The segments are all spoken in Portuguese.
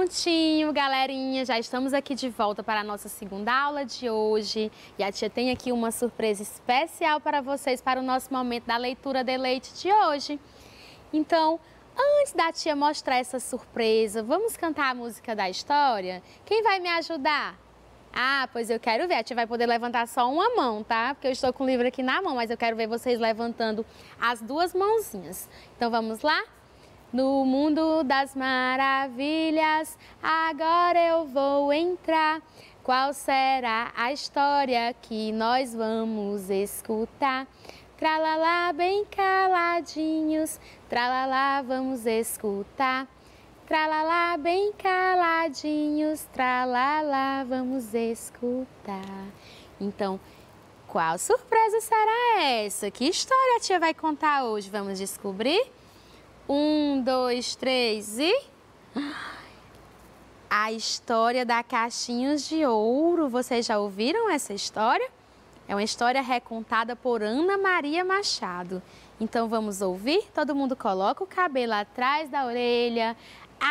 Prontinho, galerinha, já estamos aqui de volta para a nossa segunda aula de hoje. E a tia tem aqui uma surpresa especial para vocês para o nosso momento da leitura de leite de hoje. Então, antes da tia mostrar essa surpresa, vamos cantar a música da história? Quem vai me ajudar? Ah, pois eu quero ver. A tia vai poder levantar só uma mão, tá? Porque eu estou com o livro aqui na mão, mas eu quero ver vocês levantando as duas mãozinhas. Então, vamos lá? No mundo das maravilhas, agora eu vou entrar. Qual será a história que nós vamos escutar? Tralalá, bem caladinhos, tralalá, vamos escutar. Tralalá, bem caladinhos, tralalá, vamos escutar. Então, qual surpresa será essa? Que história a tia vai contar hoje? Vamos descobrir? 1, 2, 3 e... A história da Cachinhos de Ouro. Vocês já ouviram essa história? É uma história recontada por Ana Maria Machado. Então vamos ouvir? Todo mundo coloca o cabelo atrás da orelha,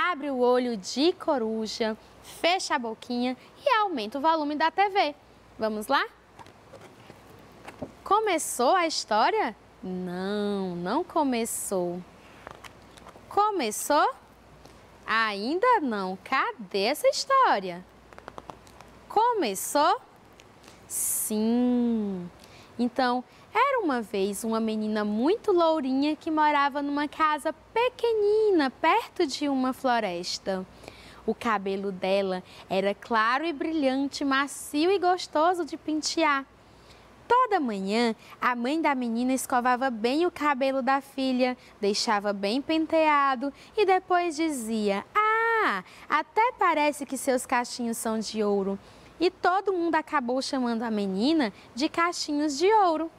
abre o olho de coruja, fecha a boquinha e aumenta o volume da TV. Vamos lá? Começou a história? Não, não começou. Começou? Ainda não. Cadê essa história? Começou? Sim. Então, era uma vez uma menina muito lourinha que morava numa casa pequenina, perto de uma floresta. O cabelo dela era claro e brilhante, macio e gostoso de pentear. Toda manhã, a mãe da menina escovava bem o cabelo da filha, deixava bem penteado e depois dizia: "Ah, até parece que seus cachinhos são de ouro." E todo mundo acabou chamando a menina de Cachinhos de Ouro.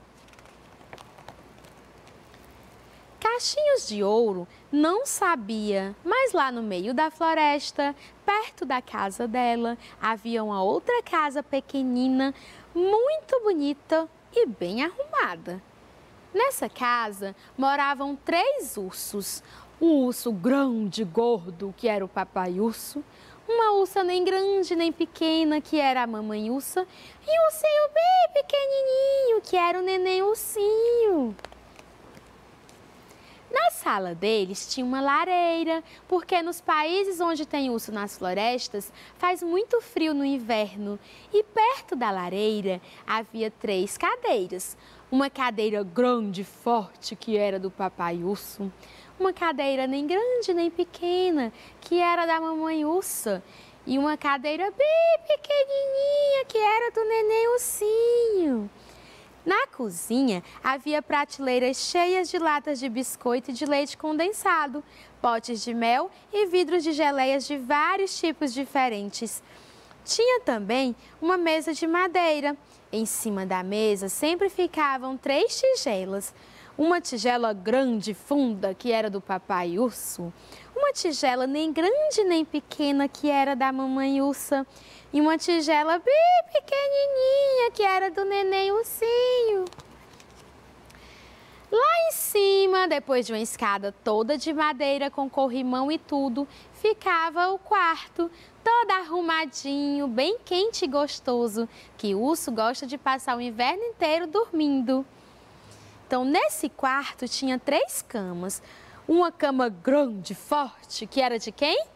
Cachinhos de Ouro não sabia, mas lá no meio da floresta, perto da casa dela, havia uma outra casa pequenina, muito bonita e bem arrumada. Nessa casa moravam 3 ursos. Um urso grande, gordo, que era o papai urso, uma ursa nem grande nem pequena, que era a mamãe ursa, e um ursinho bem pequenininho, que era o neném ursinho. Na sala deles tinha uma lareira, porque nos países onde tem urso nas florestas faz muito frio no inverno. E perto da lareira havia 3 cadeiras. Uma cadeira grande e forte, que era do papai urso. Uma cadeira nem grande nem pequena, que era da mamãe ursa. E uma cadeira bem pequenininha, que era do neném ursinho. Na cozinha havia prateleiras cheias de latas de biscoito e de leite condensado, potes de mel e vidros de geleias de vários tipos diferentes. Tinha também uma mesa de madeira. Em cima da mesa sempre ficavam 3 tigelas. Uma tigela grande e funda, que era do papai urso. Uma tigela nem grande nem pequena, que era da mamãe ursa. E uma tigela bem pequenininha, que era do neném ursinho. Lá em cima, depois de uma escada toda de madeira com corrimão e tudo, ficava o quarto, todo arrumadinho, bem quente e gostoso, que o urso gosta de passar o inverno inteiro dormindo. Então, nesse quarto tinha 3 camas. Uma cama grande, forte, que era de quem?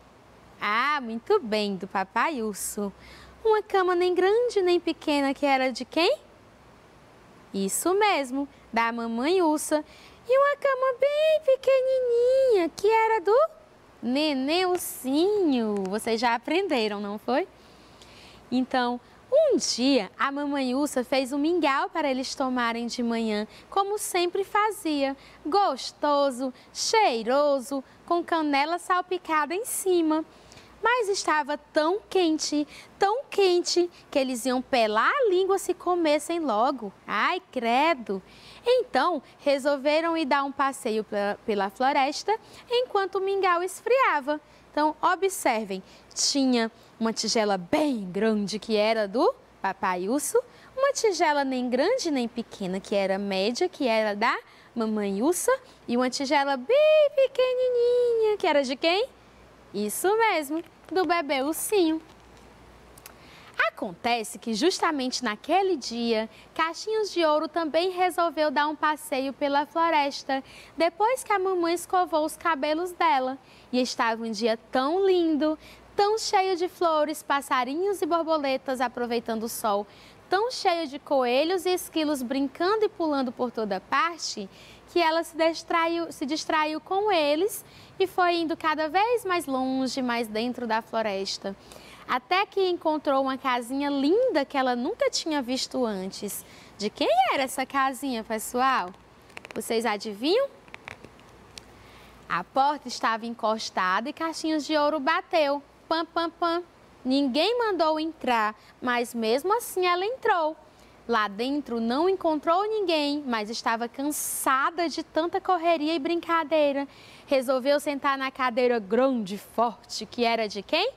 Ah, muito bem, do papai urso. Uma cama nem grande nem pequena, que era de quem? Isso mesmo, da mamãe ursa. E uma cama bem pequenininha, que era do neném ursinho. Vocês já aprenderam, não foi? Então, um dia, a mamãe ursa fez um mingau para eles tomarem de manhã, como sempre fazia. Gostoso, cheiroso, com canela salpicada em cima. Mas estava tão quente, que eles iam pelar a língua se comessem logo. Ai, credo! Então, resolveram ir dar um passeio pela floresta enquanto o mingau esfriava. Então, observem, tinha uma tigela bem grande, que era do papai urso, uma tigela nem grande nem pequena, que era média, que era da mamãe ursa, e uma tigela bem pequenininha, que era de quem? Isso mesmo, do bebê ursinho. Acontece que justamente naquele dia, Caixinhos de Ouro também resolveu dar um passeio pela floresta, depois que a mamãe escovou os cabelos dela. E estava um dia tão lindo, tão cheio de flores, passarinhos e borboletas aproveitando o sol, tão cheio de coelhos e esquilos brincando e pulando por toda parte, que ela se distraiu com eles e foi indo cada vez mais longe, mais dentro da floresta. Até que encontrou uma casinha linda que ela nunca tinha visto antes. De quem era essa casinha, pessoal? Vocês adivinham? A porta estava encostada e Caixinhos de Ouro bateu. Pam, pam, pam. Ninguém mandou entrar, mas mesmo assim ela entrou. Lá dentro não encontrou ninguém, mas estava cansada de tanta correria e brincadeira. Resolveu sentar na cadeira grande e forte, que era de quem?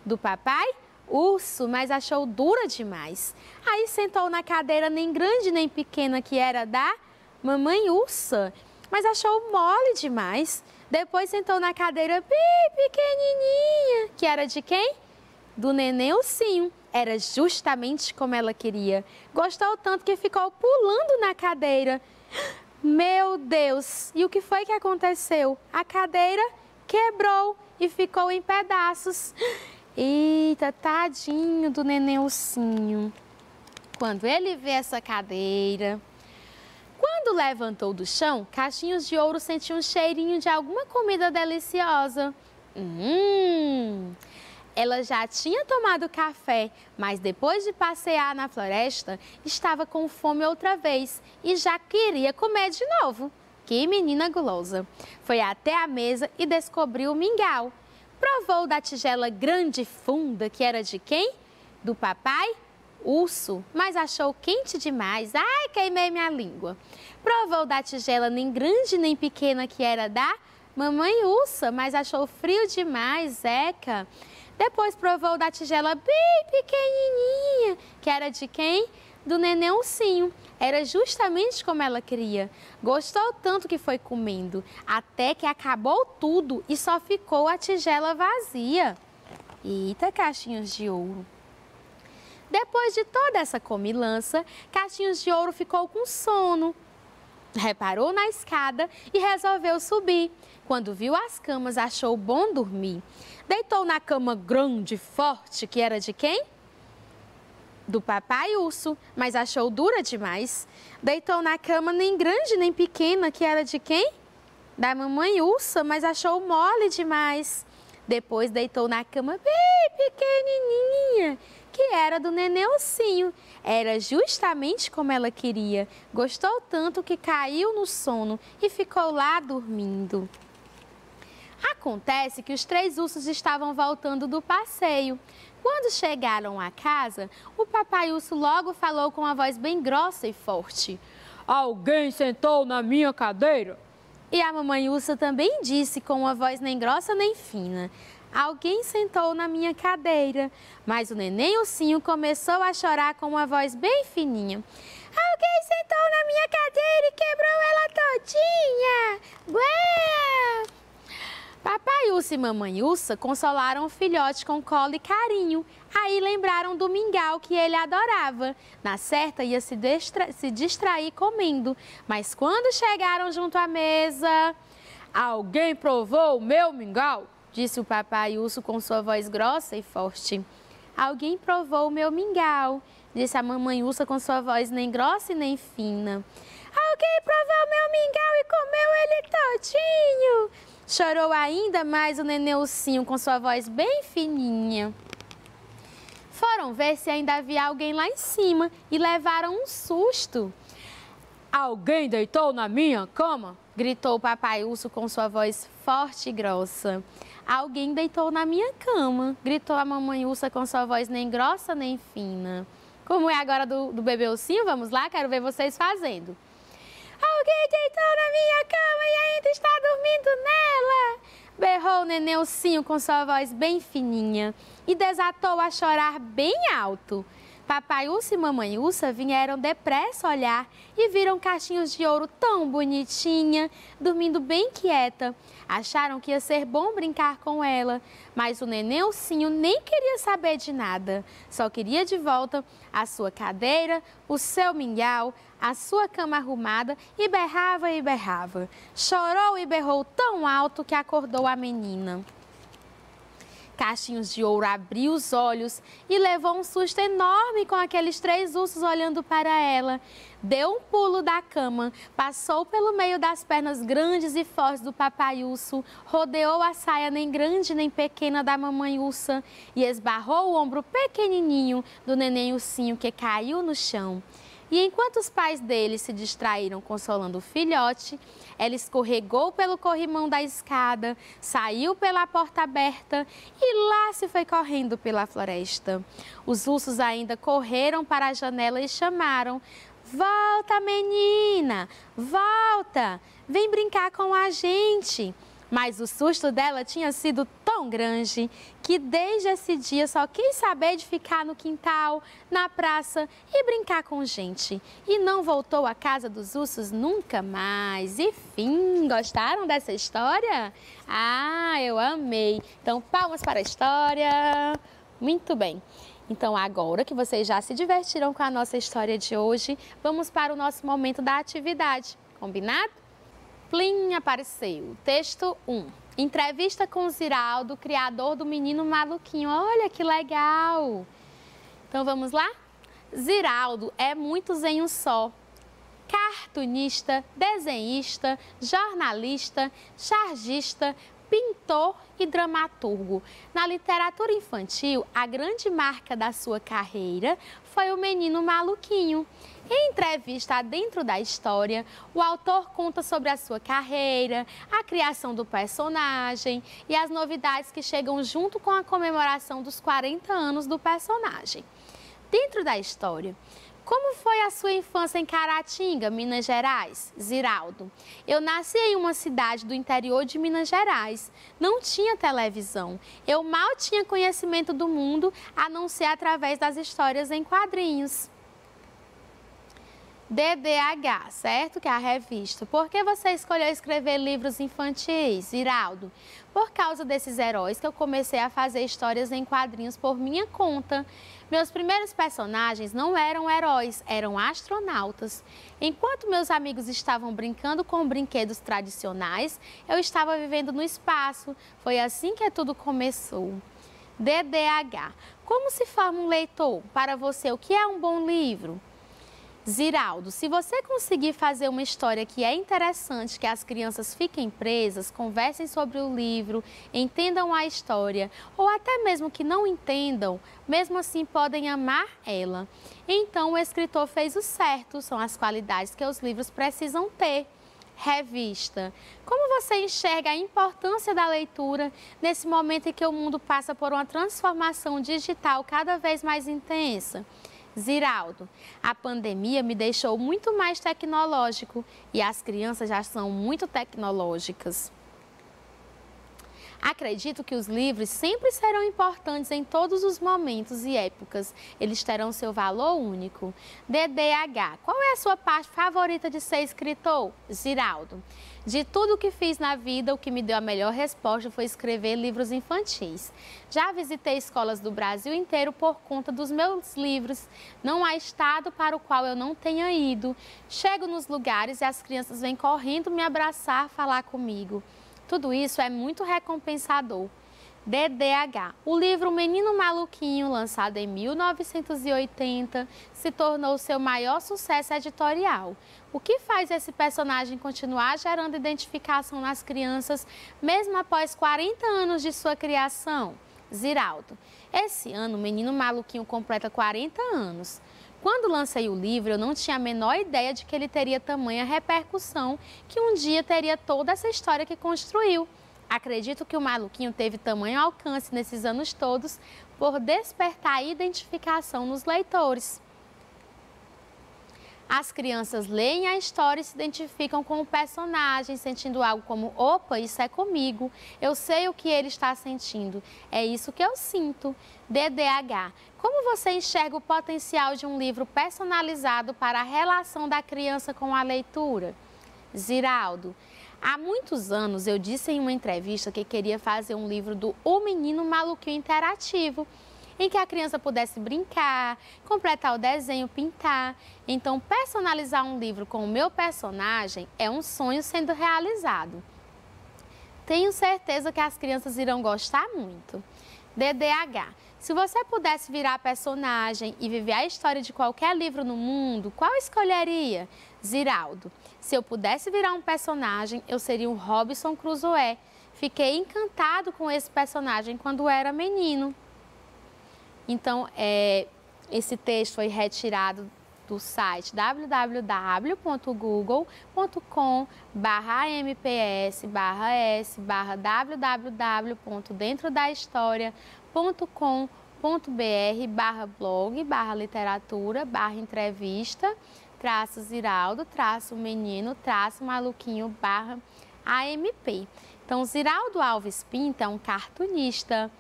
Do papai urso, mas achou dura demais. Aí sentou na cadeira nem grande nem pequena, que era da mamãe ursa, mas achou mole demais. Depois sentou na cadeira bem pequenininha, que era de quem? Do neném ursinho. Era justamente como ela queria. Gostou tanto que ficou pulando na cadeira. Meu Deus! E o que foi que aconteceu? A cadeira quebrou e ficou em pedaços. Eita, tadinho do neném ursinho. Quando ele vê essa cadeira... Quando levantou do chão, Caixinhos de Ouro sentiu um cheirinho de alguma comida deliciosa. Ela já tinha tomado café, mas depois de passear na floresta, estava com fome outra vez e já queria comer de novo. Que menina gulosa! Foi até a mesa e descobriu o mingau. Provou da tigela grande e funda, que era de quem? Do papai urso, mas achou quente demais. Ai, queimei minha língua. Provou da tigela nem grande nem pequena, que era da mamãe ursa, mas achou frio demais, eca. Depois provou da tigela bem pequenininha, que era de quem? Do neném ursinho. Era justamente como ela queria. Gostou tanto que foi comendo, até que acabou tudo e só ficou a tigela vazia. Eita, Caixinhos de Ouro! Depois de toda essa comilança, Caixinhos de Ouro ficou com sono. Reparou na escada e resolveu subir. Quando viu as camas, achou bom dormir. Deitou na cama grande e forte, que era de quem? Do papai urso, mas achou dura demais. Deitou na cama nem grande nem pequena, que era de quem? Da mamãe ursa, mas achou mole demais. Depois deitou na cama bem pequenininha, que era do neném ursinho. Era justamente como ela queria. Gostou tanto que caiu no sono e ficou lá dormindo. Acontece que os três ursos estavam voltando do passeio. Quando chegaram à casa, o papai urso logo falou com uma voz bem grossa e forte. Alguém sentou na minha cadeira? E a mamãe ursa também disse com uma voz nem grossa nem fina. Alguém sentou na minha cadeira. Mas o neném ursinho começou a chorar com uma voz bem fininha. Alguém sentou na minha cadeira e quebrou ela todinha. Ué! Papai urso e mamãe ursa consolaram o filhote com colo e carinho. Aí lembraram do mingau que ele adorava. Na certa ia se distrair comendo. Mas quando chegaram junto à mesa... Alguém provou o meu mingau? Disse o papai urso com sua voz grossa e forte. Alguém provou o meu mingau? Disse a mamãe ursa com sua voz nem grossa e nem fina. Alguém provou o meu mingau e comeu ele todinho? Chorou ainda mais o neném ursinho com sua voz bem fininha. Foram ver se ainda havia alguém lá em cima e levaram um susto. Alguém deitou na minha cama? Gritou o papai urso com sua voz forte e grossa. Alguém deitou na minha cama, gritou a mamãe ursa com sua voz nem grossa nem fina. Como é agora do bebê ursinho? Vamos lá, quero ver vocês fazendo. Alguém deitou na minha cama e ainda está dormindo nela! Berrou o neném ursinho com sua voz bem fininha e desatou a chorar bem alto. Papai Urso e Mamãe Ursa vieram depressa olhar e viram Cachinhos de Ouro tão bonitinha, dormindo bem quieta. Acharam que ia ser bom brincar com ela, mas o neném ursinho nem queria saber de nada. Só queria de volta a sua cadeira, o seu mingau, a sua cama arrumada e berrava e berrava. Chorou e berrou tão alto que acordou a menina. Cachinhos de Ouro abriu os olhos e levou um susto enorme com aqueles 3 ursos olhando para ela. Deu um pulo da cama, passou pelo meio das pernas grandes e fortes do papai urso, rodeou a saia nem grande nem pequena da mamãe ursa e esbarrou o ombro pequenininho do neném ursinho que caiu no chão. E enquanto os pais dele se distraíram consolando o filhote, ela escorregou pelo corrimão da escada, saiu pela porta aberta e lá se foi correndo pela floresta. Os ursos ainda correram para a janela e chamaram: "Volta, menina! Volta! Vem brincar com a gente!" Mas o susto dela tinha sido tão grande que desde esse dia só quis saber de ficar no quintal, na praça e brincar com gente. E não voltou à casa dos ursos nunca mais. E fim, gostaram dessa história? Ah, eu amei! Então, palmas para a história! Muito bem! Então, agora que vocês já se divertiram com a nossa história de hoje, vamos para o nosso momento da atividade. Combinado? Plim, apareceu. Texto 1. Entrevista com Ziraldo, criador do Menino Maluquinho. Olha que legal! Então vamos lá? Ziraldo é muitos em um só. Cartunista, desenhista, jornalista, chargista, pintor e dramaturgo. Na literatura infantil, a grande marca da sua carreira foi o Menino Maluquinho. Em entrevista dentro da história, o autor conta sobre a sua carreira, a criação do personagem e as novidades que chegam junto com a comemoração dos 40 anos do personagem. Dentro da história, como foi a sua infância em Caratinga, Minas Gerais? Ziraldo: eu nasci em uma cidade do interior de Minas Gerais. Não tinha televisão. Eu mal tinha conhecimento do mundo, a não ser através das histórias em quadrinhos. DDH, certo? Que é a revista. Por que você escolheu escrever livros infantis, Ziraldo? Por causa desses heróis que eu comecei a fazer histórias em quadrinhos por minha conta. Meus primeiros personagens não eram heróis, eram astronautas. Enquanto meus amigos estavam brincando com brinquedos tradicionais, eu estava vivendo no espaço. Foi assim que tudo começou. DDH. Como se forma um leitor? Para você, o que é um bom livro? Ziraldo, se você conseguir fazer uma história que é interessante, que as crianças fiquem presas, conversem sobre o livro, entendam a história, ou até mesmo que não entendam, mesmo assim podem amar ela. Então o escritor fez o certo, são as qualidades que os livros precisam ter. Revista. Como você enxerga a importância da leitura nesse momento em que o mundo passa por uma transformação digital cada vez mais intensa? Ziraldo, a pandemia me deixou muito mais tecnológico e as crianças já são muito tecnológicas. Acredito que os livros sempre serão importantes em todos os momentos e épocas. Eles terão seu valor único. DDH, qual é a sua parte favorita de ser escritor? Ziraldo, de tudo o que fiz na vida, o que me deu a melhor resposta foi escrever livros infantis. Já visitei escolas do Brasil inteiro por conta dos meus livros. Não há estado para o qual eu não tenha ido. Chego nos lugares e as crianças vêm correndo me abraçar, falar comigo. Tudo isso é muito recompensador. DDH. O livro Menino Maluquinho, lançado em 1980, se tornou seu maior sucesso editorial. O que faz esse personagem continuar gerando identificação nas crianças, mesmo após 40 anos de sua criação? Ziraldo. Esse ano, o Menino Maluquinho completa 40 anos. Quando lancei o livro, eu não tinha a menor ideia de que ele teria tamanha repercussão, que um dia teria toda essa história que construiu. Acredito que o Maluquinho teve tamanho alcance nesses anos todos por despertar a identificação nos leitores. As crianças leem a história e se identificam com o personagem, sentindo algo como: opa, isso é comigo, eu sei o que ele está sentindo, é isso que eu sinto. DDH. Como você enxerga o potencial de um livro personalizado para a relação da criança com a leitura? Ziraldo. Há muitos anos eu disse em uma entrevista que queria fazer um livro do O Menino Maluquinho interativo, em que a criança pudesse brincar, completar o desenho, pintar. Então, personalizar um livro com o meu personagem é um sonho sendo realizado. Tenho certeza que as crianças irão gostar muito. DDH. Se você pudesse virar personagem e viver a história de qualquer livro no mundo, qual escolheria? Ziraldo. Se eu pudesse virar um personagem, eu seria o Robinson Crusoe. Fiquei encantado com esse personagem quando era menino. Então, esse texto foi retirado do site www.google.com/mps/www.dentrodahistoria.com.br/blog/literatura/menino-maluquinho/amp. Então, Ziraldo Alves Pinto é um cartunista,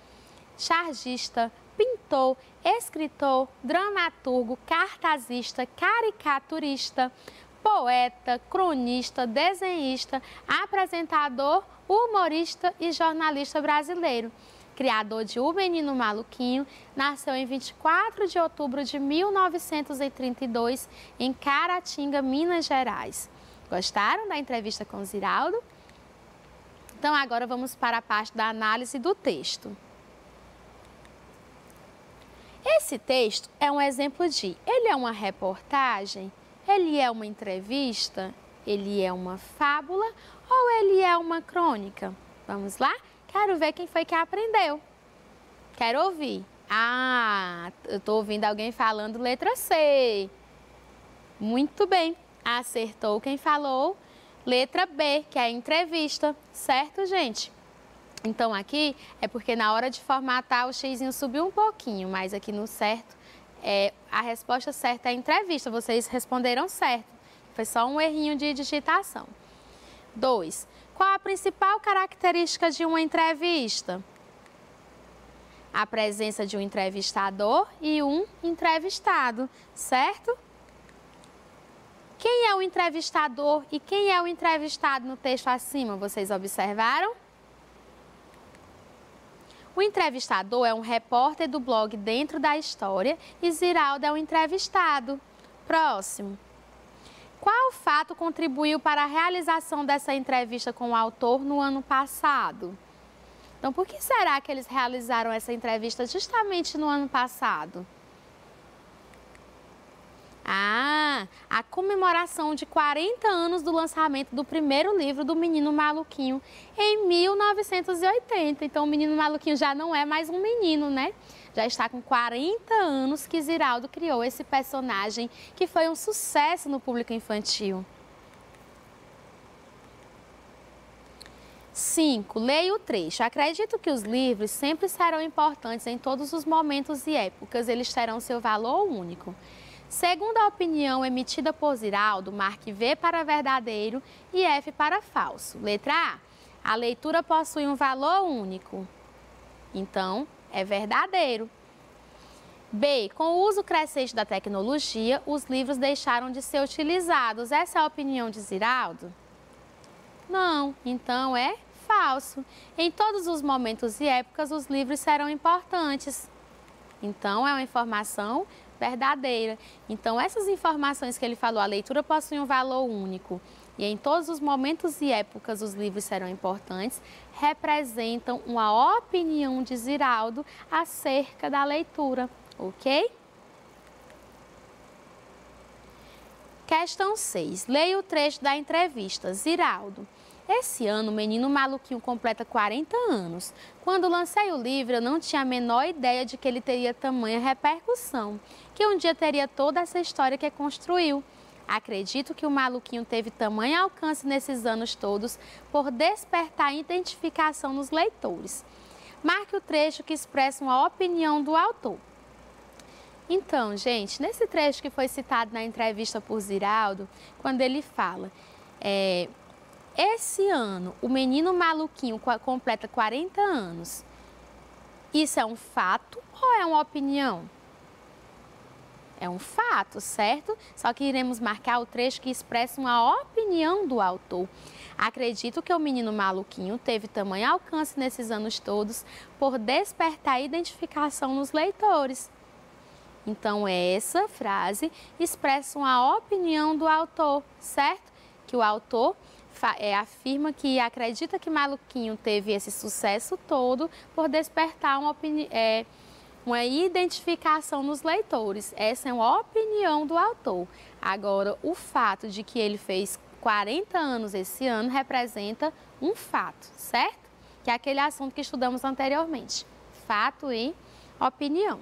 chargista, pintor, escritor, dramaturgo, cartazista, caricaturista, poeta, cronista, desenhista, apresentador, humorista e jornalista brasileiro. Criador de O Menino Maluquinho, nasceu em 24 de outubro de 1932 em Caratinga, Minas Gerais. Gostaram da entrevista com Ziraldo? Então agora vamos para a parte da análise do texto. Esse texto é um exemplo de: ele é uma reportagem, ele é uma entrevista, ele é uma fábula ou ele é uma crônica? Vamos lá? Quero ver quem foi que aprendeu. Quero ouvir. Ah, eu estou ouvindo alguém falando letra C. Muito bem, acertou quem falou letra B, que é a entrevista, certo, gente? Então, aqui é porque na hora de formatar o xizinho subiu um pouquinho, mas aqui no certo, a resposta certa é entrevista. Vocês responderam certo. Foi só um errinho de digitação. 2. Qual a principal característica de uma entrevista? A presença de um entrevistador e um entrevistado, certo? Quem é o entrevistador e quem é o entrevistado no texto acima? Vocês observaram? O entrevistador é um repórter do blog Dentro da História e Ziraldo é o entrevistado. Próximo. Qual fato contribuiu para a realização dessa entrevista com o autor no ano passado? Então, por que será que eles realizaram essa entrevista justamente no ano passado? A comemoração de 40 anos do lançamento do primeiro livro do Menino Maluquinho em 1980. Então, o Menino Maluquinho já não é mais um menino, né? Já está com 40 anos que Ziraldo criou esse personagem que foi um sucesso no público infantil. 5. Leia o trecho. Acredito que os livros sempre serão importantes em todos os momentos e épocas. Eles terão seu valor único. Segundo a opinião emitida por Ziraldo, marque V para verdadeiro e F para falso. Letra A. A leitura possui um valor único. Então, é verdadeiro. B. Com o uso crescente da tecnologia, os livros deixaram de ser utilizados. Essa é a opinião de Ziraldo? Não, então é falso. Em todos os momentos e épocas, os livros serão importantes. Então, é uma informação verdadeira. Então, essas informações que ele falou, a leitura possui um valor único e em todos os momentos e épocas os livros serão importantes, representam uma opinião de Ziraldo acerca da leitura, ok? Questão 6. Leia o trecho da entrevista. Ziraldo. Esse ano, o Menino Maluquinho completa 40 anos. Quando lancei o livro, eu não tinha a menor ideia de que ele teria tamanha repercussão, que um dia teria toda essa história que construiu. Acredito que o Maluquinho teve tamanho alcance nesses anos todos por despertar identificação nos leitores. Marque o trecho que expressa uma opinião do autor. Então, gente, nesse trecho que foi citado na entrevista por Ziraldo, quando ele fala, esse ano o menino maluquinho completa 40 anos, isso é um fato ou é uma opinião? É um fato, certo? Só que iremos marcar o trecho que expressa uma opinião do autor. Acredito que o menino maluquinho teve tamanho alcance nesses anos todos por despertar identificação nos leitores. Então, essa frase expressa uma opinião do autor, certo? Que o autor afirma que acredita que Maluquinho teve esse sucesso todo por despertar uma identificação nos leitores. Essa é uma opinião do autor. Agora, o fato de que ele fez 40 anos esse ano representa um fato, certo? Que é aquele assunto que estudamos anteriormente. Fato e opinião.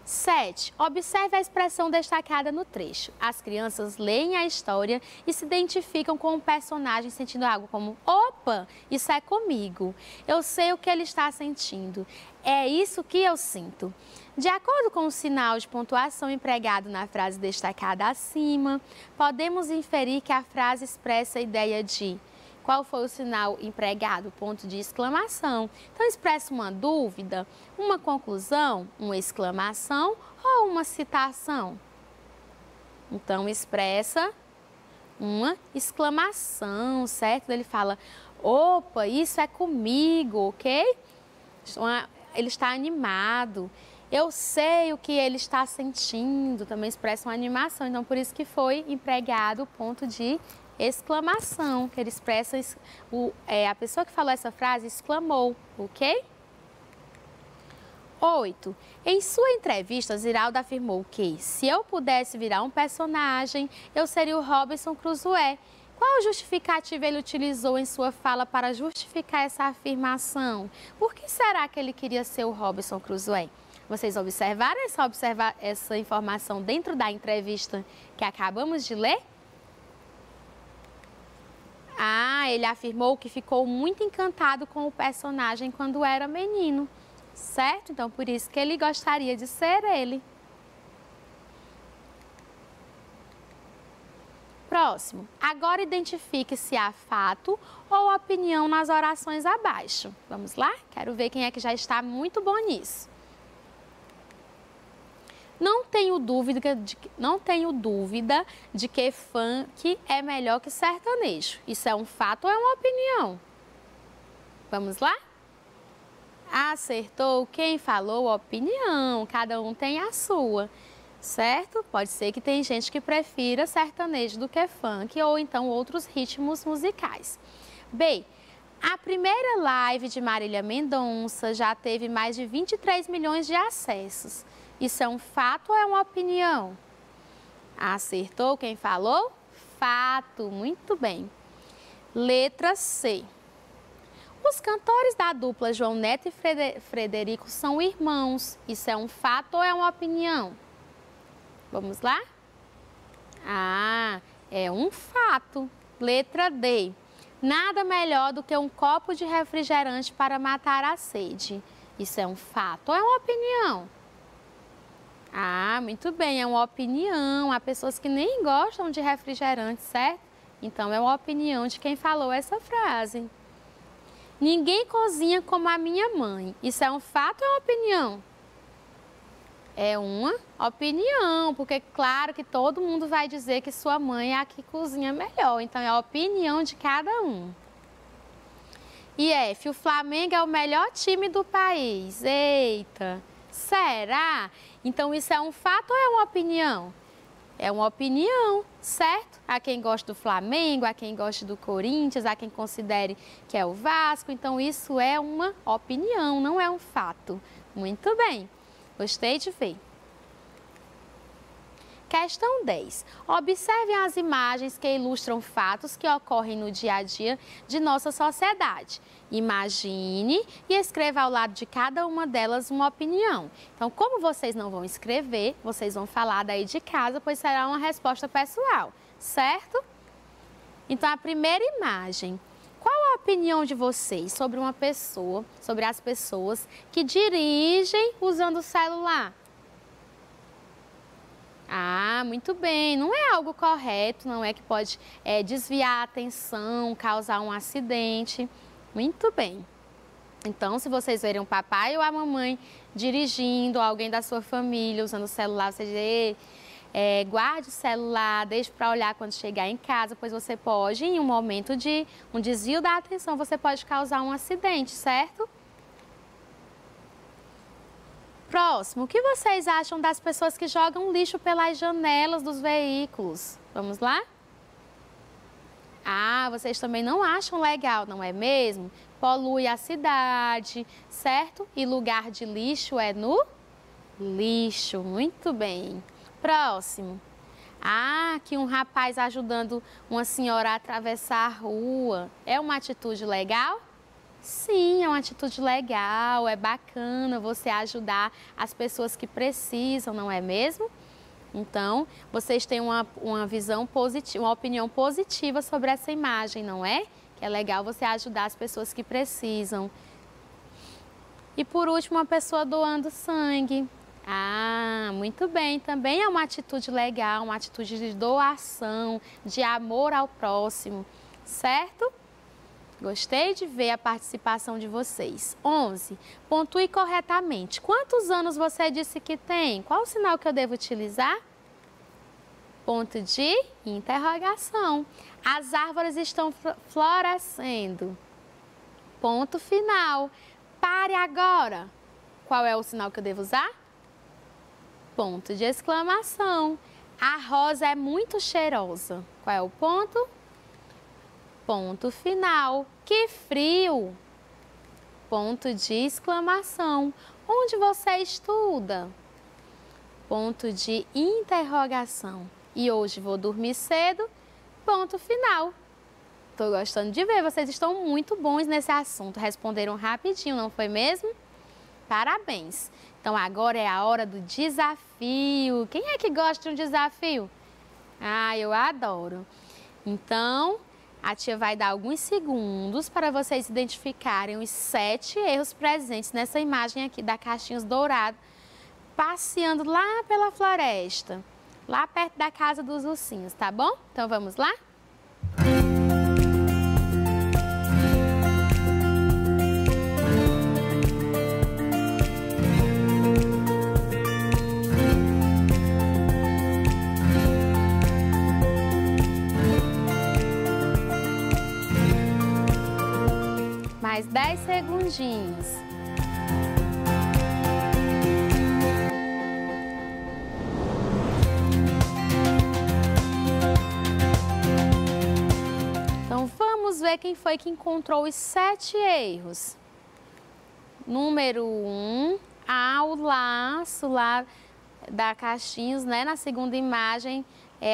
7. Observe a expressão destacada no trecho. As crianças leem a história e se identificam com o personagem sentindo algo como: opa, isso é comigo. Eu sei o que ele está sentindo. É isso que eu sinto. De acordo com o sinal de pontuação empregado na frase destacada acima, podemos inferir que a frase expressa a ideia de... Qual foi o sinal empregado? Ponto de exclamação. Então, expressa uma dúvida, uma conclusão, uma exclamação ou uma citação? Então, expressa uma exclamação, certo? Ele fala: opa, isso é comigo, ok? Ele está animado. Eu sei o que ele está sentindo. Também expressa uma animação. Então, por isso que foi empregado o ponto de exclamação, que ele expressa, a pessoa que falou essa frase exclamou, ok? 8. Em sua entrevista, Ziraldo afirmou que, se eu pudesse virar um personagem, eu seria o Robinson Crusoe. Qual justificativa ele utilizou em sua fala para justificar essa afirmação? Por que será que ele queria ser o Robinson Crusoe? Vocês observaram essa informação dentro da entrevista que acabamos de ler? Ele afirmou que ficou muito encantado com o personagem quando era menino, certo? Então, por isso que ele gostaria de ser ele. Próximo. Agora identifique se há fato ou opinião nas orações abaixo. Vamos lá? Quero ver quem é que já está muito bom nisso. Não tenho dúvida de que funk é melhor que sertanejo. Isso é um fato ou é uma opinião? Vamos lá? Acertou quem falou opinião. Cada um tem a sua, certo? Pode ser que tem gente que prefira sertanejo do que funk ou então outros ritmos musicais. B. A primeira live de Marília Mendonça já teve mais de 23 milhões de acessos. Isso é um fato ou é uma opinião? Acertou quem falou? Fato, muito bem. Letra C. Os cantores da dupla João Neto e Frederico são irmãos. Isso é um fato ou é uma opinião? Vamos lá? É um fato. Letra D. Nada melhor do que um copo de refrigerante para matar a sede. Isso é um fato ou é uma opinião? Muito bem, é uma opinião. Há pessoas que nem gostam de refrigerante, certo? Então, é uma opinião de quem falou essa frase. Ninguém cozinha como a minha mãe. Isso é um fato ou é uma opinião? É uma opinião, porque claro que todo mundo vai dizer que sua mãe é a que cozinha melhor. Então, é a opinião de cada um. E F, o Flamengo é o melhor time do país. Eita, será? Então, isso é um fato ou é uma opinião? É uma opinião, certo? Há quem goste do Flamengo, há quem goste do Corinthians, há quem considere que é o Vasco. Então, isso é uma opinião, não é um fato. Muito bem, gostei de ver. Questão 10. Observem as imagens que ilustram fatos que ocorrem no dia a dia de nossa sociedade. Imagine e escreva ao lado de cada uma delas uma opinião. Então, como vocês não vão escrever, vocês vão falar daí de casa, pois será uma resposta pessoal, certo? Então, a primeira imagem. Qual a a opinião de vocês sobre uma pessoa, sobre as pessoas que dirigem usando o celular? Ah, muito bem, não é algo correto, não é que pode desviar a atenção, causar um acidente. Muito bem. Então, se vocês verem o papai ou a mamãe dirigindo, alguém da sua família usando o celular, você diz, guarde o celular, deixe para olhar quando chegar em casa, pois você pode, em um momento de um desvio da atenção, você pode causar um acidente, certo? Próximo, o que vocês acham das pessoas que jogam lixo pelas janelas dos veículos? Vamos lá? Ah, vocês também não acham legal, não é mesmo? Polui a cidade, certo? E lugar de lixo é no lixo. Muito bem. Próximo. Ah, aqui um rapaz ajudando uma senhora a atravessar a rua. É uma atitude legal? Sim, é uma atitude legal, é bacana você ajudar as pessoas que precisam, não é mesmo? Então, vocês têm uma visão positiva, uma opinião positiva sobre essa imagem, não é? Que é legal você ajudar as pessoas que precisam. E por último, uma pessoa doando sangue. Ah, muito bem, também é uma atitude legal, uma atitude de doação, de amor ao próximo, certo? Gostei de ver a participação de vocês. 11. Pontue corretamente. Quantos anos você disse que tem? Qual o sinal que eu devo utilizar? Ponto de interrogação. As árvores estão florescendo. Ponto final. Pare agora. Qual é o sinal que eu devo usar? Ponto de exclamação. A rosa é muito cheirosa. Qual é o ponto? Ponto final. Que frio! Ponto de exclamação. Onde você estuda? Ponto de interrogação. E hoje vou dormir cedo? Ponto final. Estou gostando de ver, vocês estão muito bons nesse assunto. Responderam rapidinho, não foi mesmo? Parabéns! Então agora é a hora do desafio. Quem é que gosta de um desafio? Ah, eu adoro. Então, a tia vai dar alguns segundos para vocês identificarem os 7 erros presentes nessa imagem aqui da Caixinhos Dourado, passeando lá pela floresta, lá perto da casa dos ursinhos, tá bom? Então vamos lá? Mais 10 segundinhos. Então, vamos ver quem foi que encontrou os 7 erros. Número 1, o laço lá da Caixinhos, né? Na segunda imagem,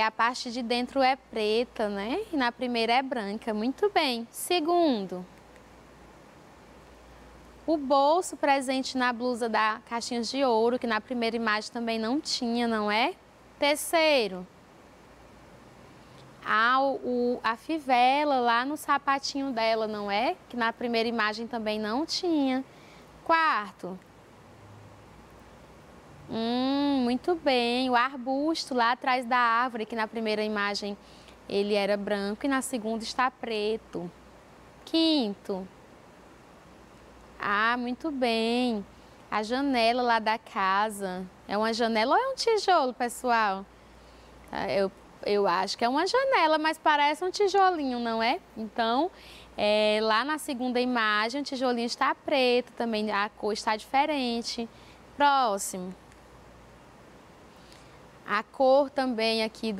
a parte de dentro é preta, né? E na primeira é branca. Muito bem. Segundo, o bolso presente na blusa da Caixinhos de Ouro, que na primeira imagem também não tinha, não é? Terceiro, a fivela lá no sapatinho dela, não é? Que na primeira imagem também não tinha. Quarto, muito bem, o arbusto lá atrás da árvore, que na primeira imagem ele era branco e na segunda está preto. Quinto, muito bem. A janela lá da casa. É uma janela ou é um tijolo, pessoal? Eu acho que é uma janela, mas parece um tijolinho, não é? Então, lá na segunda imagem, o tijolinho está preto, também a cor está diferente. Próximo. A cor também aqui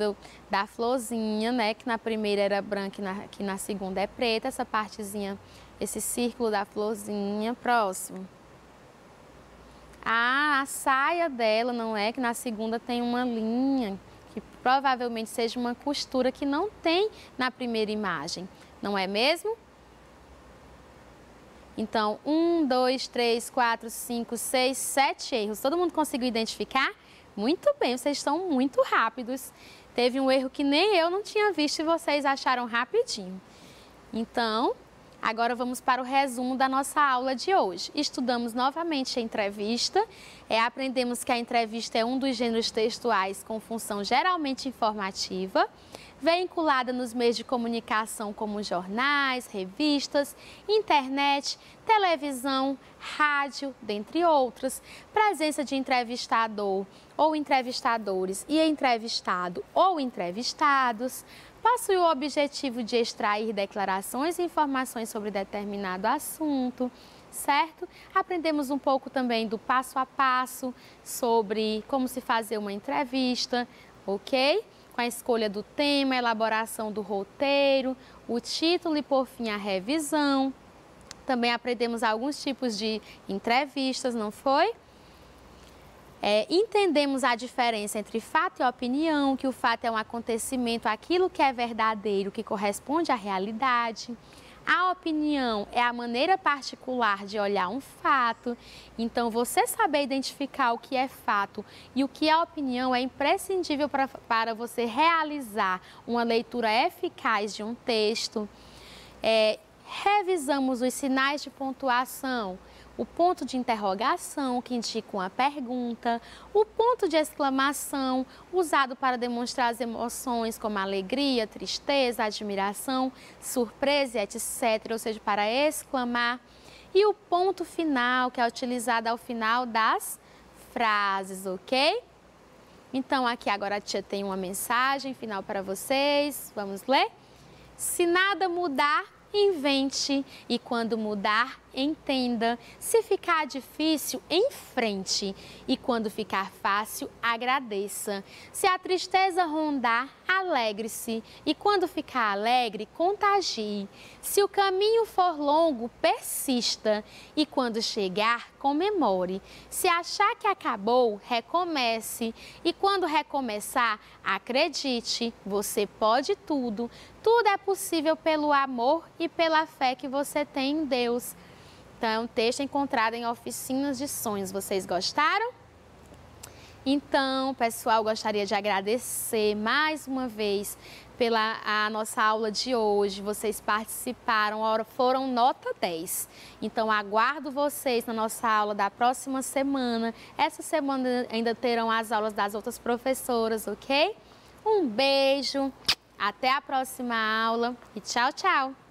da florzinha, né? Que na primeira era branca e que na segunda é preta. Essa partezinha, esse círculo da florzinha. Próximo. A saia dela, não é? Que na segunda tem uma linha, que provavelmente seja uma costura que não tem na primeira imagem. Não é mesmo? Então, 1, 2, 3, 4, 5, 6, 7 erros. Todo mundo conseguiu identificar? Muito bem, vocês estão muito rápidos. Teve um erro que nem eu não tinha visto e vocês acharam rapidinho. Então, Agora vamos para o resumo da nossa aula de hoje. Estudamos novamente a entrevista, aprendemos que a entrevista é um dos gêneros textuais com função geralmente informativa, veiculada nos meios de comunicação como jornais, revistas, internet, televisão, rádio, dentre outros. Presença de entrevistador ou entrevistadores e entrevistado ou entrevistados. Possui o objetivo de extrair declarações e informações sobre determinado assunto, certo? Aprendemos um pouco também do passo a passo sobre como se fazer uma entrevista, ok? Com a escolha do tema, a elaboração do roteiro, o título e, por fim, a revisão. Também aprendemos alguns tipos de entrevistas, não foi? Entendemos a diferença entre fato e opinião, que o fato é um acontecimento, aquilo que é verdadeiro, que corresponde à realidade. A opinião é a maneira particular de olhar um fato. Então, você saber identificar o que é fato e o que é opinião é imprescindível para você realizar uma leitura eficaz de um texto. Revisamos os sinais de pontuação. O ponto de interrogação, que indica uma pergunta, o ponto de exclamação, usado para demonstrar as emoções como alegria, tristeza, admiração, surpresa, etc., ou seja, para exclamar, e o ponto final, que é utilizado ao final das frases, ok? Então, aqui agora a tia tem uma mensagem final para vocês, vamos ler? Se nada mudar, invente, e quando mudar, entenda. Se ficar difícil, enfrente, e quando ficar fácil, agradeça. Se a tristeza rondar, alegre-se, e quando ficar alegre, contagie. Se o caminho for longo, persista, e quando chegar, comemore. Se achar que acabou, recomece, e quando recomeçar, acredite, você pode tudo. Tudo é possível pelo amor e pela fé que você tem em Deus. Então, é um texto encontrado em Oficinas de Sonhos. Vocês gostaram? Então, pessoal, gostaria de agradecer mais uma vez pela nossa aula de hoje. Vocês participaram, foram nota 10. Então, aguardo vocês na nossa aula da próxima semana. Essa semana ainda terão as aulas das outras professoras, ok? Um beijo, até a próxima aula e tchau, tchau!